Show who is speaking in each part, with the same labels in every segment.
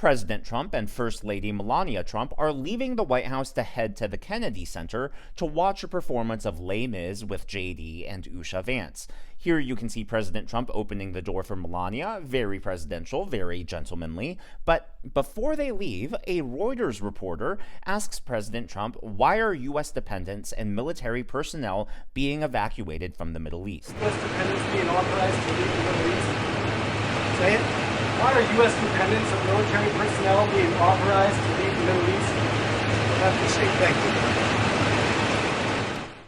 Speaker 1: President Trump and First Lady Melania Trump are leaving the White House to head to the Kennedy Center to watch a performance of Les Mis with JD and Usha Vance. Here you can see President Trump opening the door for Melania, very presidential, very gentlemanly. But before they leave, a Reuters reporter asks President Trump, why are U.S. dependents and military personnel being evacuated from the Middle East?
Speaker 2: U.S. dependents being authorized to leave the Middle East? Say it. Why are U.S. dependents of military personnel being authorized to leave the Middle East? I have to say thank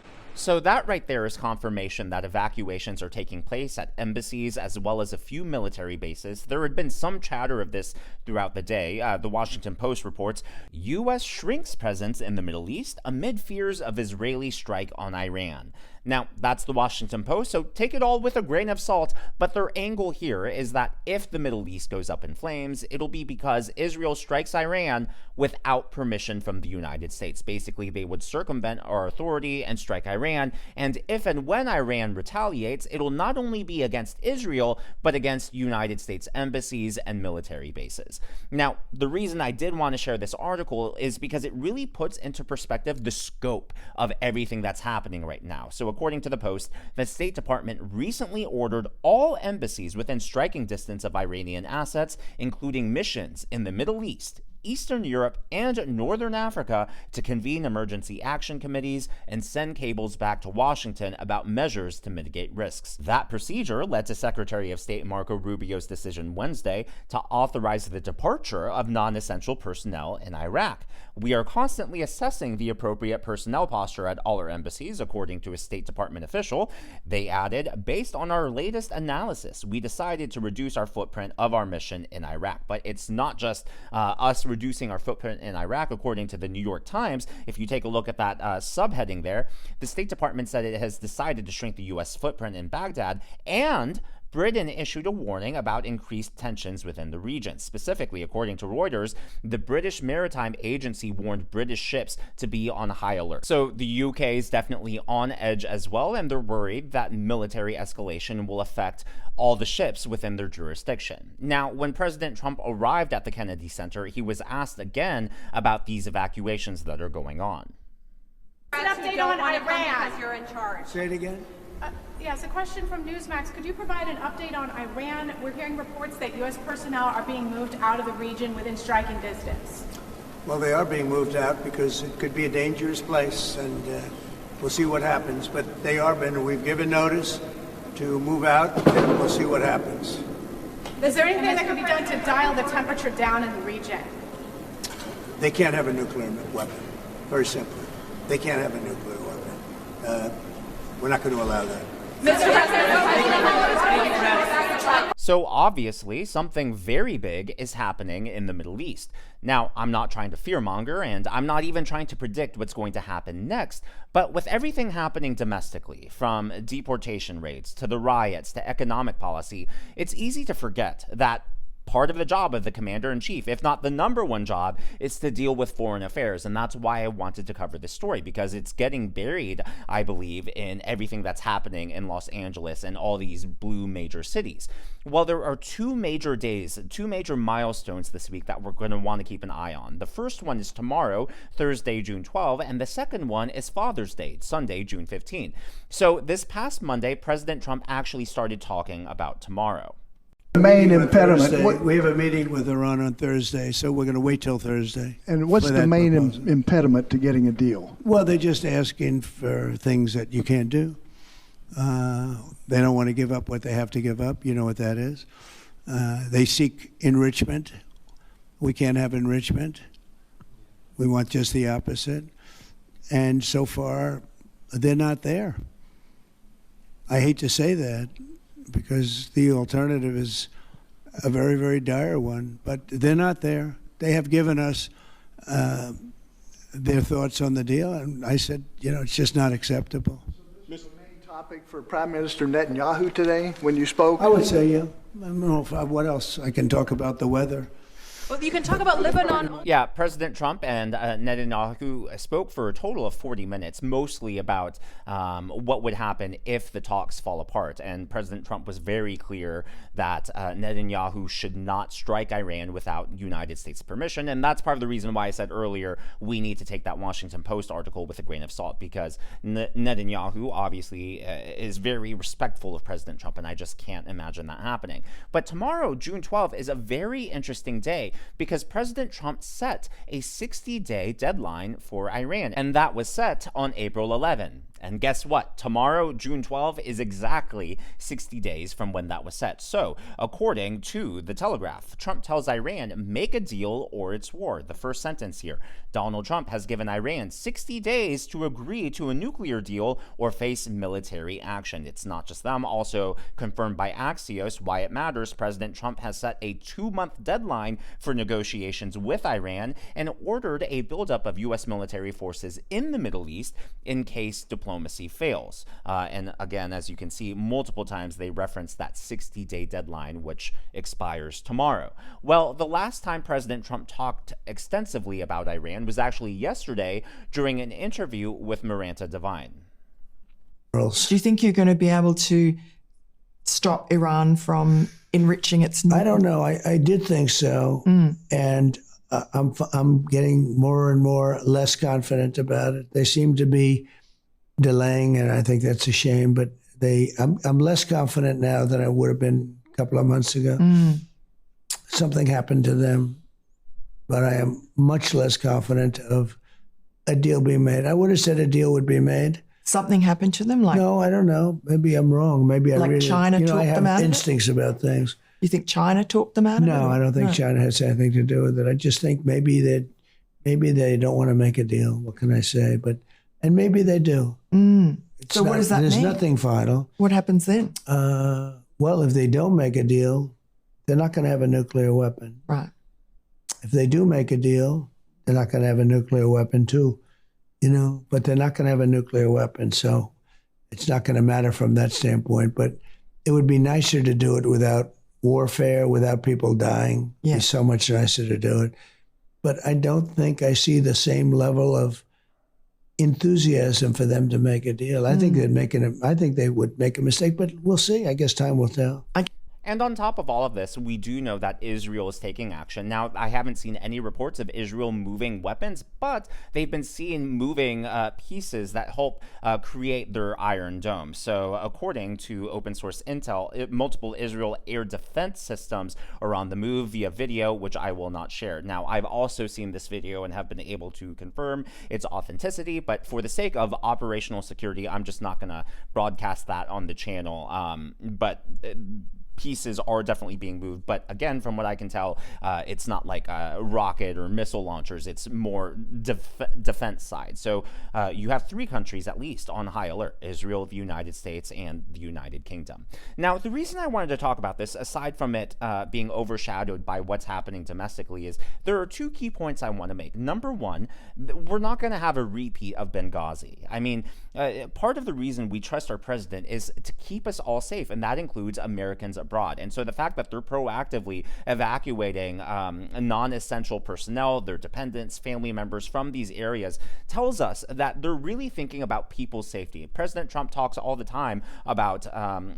Speaker 2: you.
Speaker 1: So that right there is confirmation that evacuations are taking place at embassies as well as a few military bases. There had been some chatter of this throughout the day. The Washington Post reports U.S. shrinks presence in the Middle East amid fears of Israeli strike on Iran. Now, that's the Washington Post, so take it all with a grain of salt, but their angle here is that if the Middle East goes up in flames, it'll be because Israel strikes Iran without permission from the United States. Basically, they would circumvent our authority and strike Iran, and if and when Iran retaliates, it'll not only be against Israel, but against United States embassies and military bases. Now, the reason I did want to share this article is because it really puts into perspective the scope of everything that's happening right now. So according to the Post, the State Department recently ordered all embassies within striking distance of Iranian assets, including missions in the Middle East, Eastern Europe, and Northern Africa to convene emergency action committees and send cables back to Washington about measures to mitigate risks. That procedure led to Secretary of State Marco Rubio's decision Wednesday to authorize the departure of non-essential personnel in Iraq. We are constantly assessing the appropriate personnel posture at all our embassies, according to a State Department official. They added, based on our latest analysis, we decided to reduce our footprint of our mission in Iraq. But it's not just us reducing our footprint in Iraq, according to the New York Times. If you take a look at that subheading there, the State Department said it has decided to shrink the U.S. footprint in Baghdad, and Britain issued a warning about increased tensions within the region. Specifically, according to Reuters, the British Maritime Agency warned British ships to be on high alert. So the UK is definitely on edge as well, and they're worried that military escalation will affect all the ships within their jurisdiction. Now, when President Trump arrived at the Kennedy Center, he was asked again about these evacuations that are going on.
Speaker 3: An update on Iran.
Speaker 4: Because you're in charge.
Speaker 2: Say it again.
Speaker 3: Yes, a question from Newsmax. Could you provide an update on Iran? We're hearing reports that U.S. personnel are being moved out of the region within striking distance.
Speaker 5: Well, they are being moved out because it could be a dangerous place, and we'll see what happens. But they are we've given notice to move out, and we'll see what happens.
Speaker 3: Is there anything that can be done to dial the temperature down in the region?
Speaker 5: They can't have a nuclear weapon. Very simply. They can't have a nuclear weapon. We're not going to allow that.
Speaker 1: So obviously, something very big is happening in the Middle East. Now, I'm not trying to fearmonger, and I'm not even trying to predict what's going to happen next, but with everything happening domestically, from deportation raids to the riots to economic policy, it's easy to forget that part of the job of the commander-in-chief, if not the number one job, is to deal with foreign affairs. And that's why I wanted to cover this story, because it's getting buried, I believe, in everything that's happening in Los Angeles and all these blue major cities. Well, there are two major days, two major milestones this week that we're going to want to keep an eye on. The first one is tomorrow, Thursday, June 12, and the second one is Father's Day, Sunday, June 15. So this past Monday, President Trump actually started talking about tomorrow.
Speaker 6: The main impediment.
Speaker 5: We have a meeting with Iran on Thursday, so we're going to wait till Thursday.
Speaker 6: And what's the main impediment to getting a deal?
Speaker 5: Well, they're just asking for things that you can't do. They don't want to give up what they have to give up. You know what that is. They seek enrichment. We can't have enrichment. We want just the opposite. And so far, they're not there. I hate to say that, because the alternative is a very, very dire one, but they're not there. They have given us their thoughts on the deal, and I said, it's just not acceptable.
Speaker 6: The main topic for Prime Minister Netanyahu today when you spoke?
Speaker 5: I would say, yeah. I don't know what else. I can talk about the weather.
Speaker 4: Well, you can talk about Lebanon.
Speaker 1: Yeah, President Trump and Netanyahu spoke for a total of 40 minutes, mostly about what would happen if the talks fall apart. And President Trump was very clear that Netanyahu should not strike Iran without United States permission. And that's part of the reason why I said earlier we need to take that Washington Post article with a grain of salt, because Netanyahu obviously is very respectful of President Trump, and I just can't imagine that happening. But tomorrow, June 12th, is a very interesting day because President Trump set a 60-day deadline for Iran, and that was set on April 11. And guess what? Tomorrow, June 12, is exactly 60 days from when that was set. So, according to The Telegraph, Trump tells Iran, make a deal or it's war. The first sentence here. Donald Trump has given Iran 60 days to agree to a nuclear deal or face military action. It's not just them. Also confirmed by Axios, why it matters, President Trump has set a 2-month deadline for negotiations with Iran and ordered a buildup of U.S. military forces in the Middle East in case diplomacy fails. And again, as you can see, multiple times they reference that 60-day deadline, which expires tomorrow. Well, the last time President Trump talked extensively about Iran was actually yesterday during an interview with Miranda Devine.
Speaker 4: Do you think you're going to be able to stop Iran from enriching its nuclear?
Speaker 5: I don't know. I did think so. And I'm getting more and more less confident about it. They seem to be delaying, and I think that's a shame. But I'm less confident now than I would have been a couple of months ago. Something happened to them, but I am much less confident of a deal being made. I would have said a deal would be made.
Speaker 4: Something happened to them? Like,
Speaker 5: no, I don't know. Maybe I'm wrong. Maybe I
Speaker 4: like
Speaker 5: really,
Speaker 4: China
Speaker 5: I
Speaker 4: talked them out
Speaker 5: have
Speaker 4: of it?
Speaker 5: instincts about things.
Speaker 4: You think China talked them out of it?
Speaker 5: No, I don't think China has anything to do with it. I just think maybe they don't want to make a deal. What can I say? And maybe they do.
Speaker 4: So what does that
Speaker 5: mean?
Speaker 4: mean?
Speaker 5: There's nothing final.
Speaker 4: What happens then?
Speaker 5: Well, if they don't make a deal, they're not going to have a nuclear weapon.
Speaker 4: Right.
Speaker 5: If they do make a deal, they're not going to have a nuclear weapon too, but they're not going to have a nuclear weapon. So it's not going to matter from that standpoint. But it would be nicer to do it without warfare, without people dying.
Speaker 4: Yeah.
Speaker 5: It's so much nicer to do it. But I don't think I see the same level of enthusiasm for them to make a deal. I think I think they would make a mistake, but we'll see. I guess time will tell.
Speaker 1: And on top of all of this, we do know that Israel is taking action. Now, I haven't seen any reports of Israel moving weapons, but they've been seen moving pieces that help create their Iron Dome. So according to open source intel, multiple Israel air defense systems are on the move via video, which I will not share. Now, I've also seen this video and have been able to confirm its authenticity, but for the sake of operational security, I'm just not going to broadcast that on the channel. Pieces are definitely being moved, but again, from what I can tell, it's not like rocket or missile launchers. It's more defense side. So you have 3 countries at least on high alert: Israel, the United States, and the United Kingdom. Now, the reason I wanted to talk about this, aside from it being overshadowed by what's happening domestically, is there are 2 key points I want to make. Number one, we're not going to have a repeat of Benghazi. I mean, part of the reason we trust our president is to keep us all safe, and that includes Americans abroad. And so the fact that they're proactively evacuating non-essential personnel, their dependents, family members from these areas tells us that they're really thinking about people's safety. President Trump talks all the time about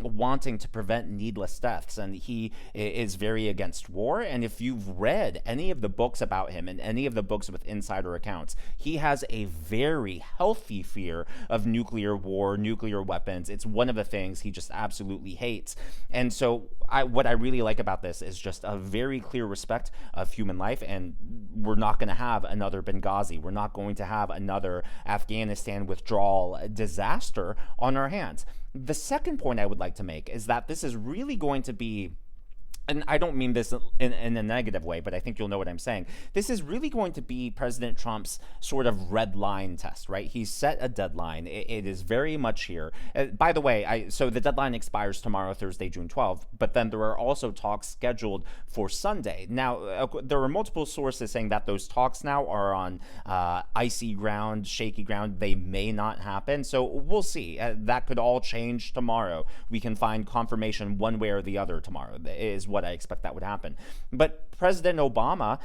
Speaker 1: wanting to prevent needless deaths, and he is very against war. And if you've read any of the books about him and any of the books with insider accounts, he has a very healthy fear of nuclear war, nuclear weapons. It's one of the things he just absolutely hates. And so what I really like about this is just a very clear respect of human life, and we're not going to have another Benghazi. We're not going to have another Afghanistan withdrawal disaster on our hands. The second point I would like to make is that this is really going to be, and I don't mean this in a negative way, but I think you'll know what I'm saying. This is really going to be President Trump's sort of red line test, right? He's set a deadline. It is very much here. By the way, so the deadline expires tomorrow, Thursday, June 12th, but then there are also talks scheduled for Sunday. Now, there are multiple sources saying that those talks now are on icy ground, shaky ground. They may not happen. So we'll see. That could all change tomorrow. We can find confirmation one way or the other tomorrow, is what what I expect that would happen. But President Obama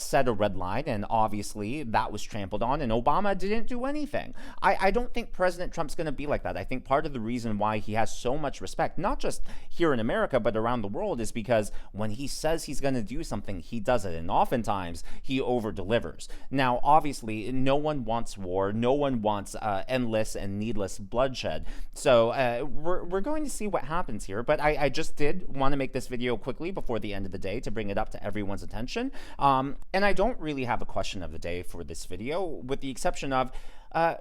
Speaker 1: set a red line, and obviously that was trampled on, and Obama didn't do anything. I don't think President Trump's going to be like that. I think part of the reason why he has so much respect, not just here in America, but around the world, is because when he says he's going to do something, he does it. And oftentimes he over-delivers. Now, obviously, no one wants war. No one wants endless and needless bloodshed. So we're going to see what happens here. But I just did want to make this video quickly before the end of the day to bring it up to everyone's attention. And I don't really have a question of the day for this video, with the exception of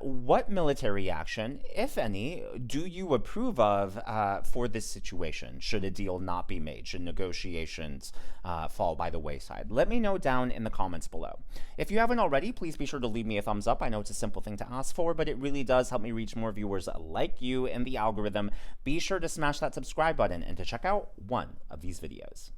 Speaker 1: what military action, if any, do you approve of for this situation? Should a deal not be made? Should negotiations fall by the wayside? Let me know down in the comments below. If you haven't already, please be sure to leave me a thumbs up. I know it's a simple thing to ask for, but it really does help me reach more viewers like you in the algorithm. Be sure to smash that subscribe button and to check out one of these videos.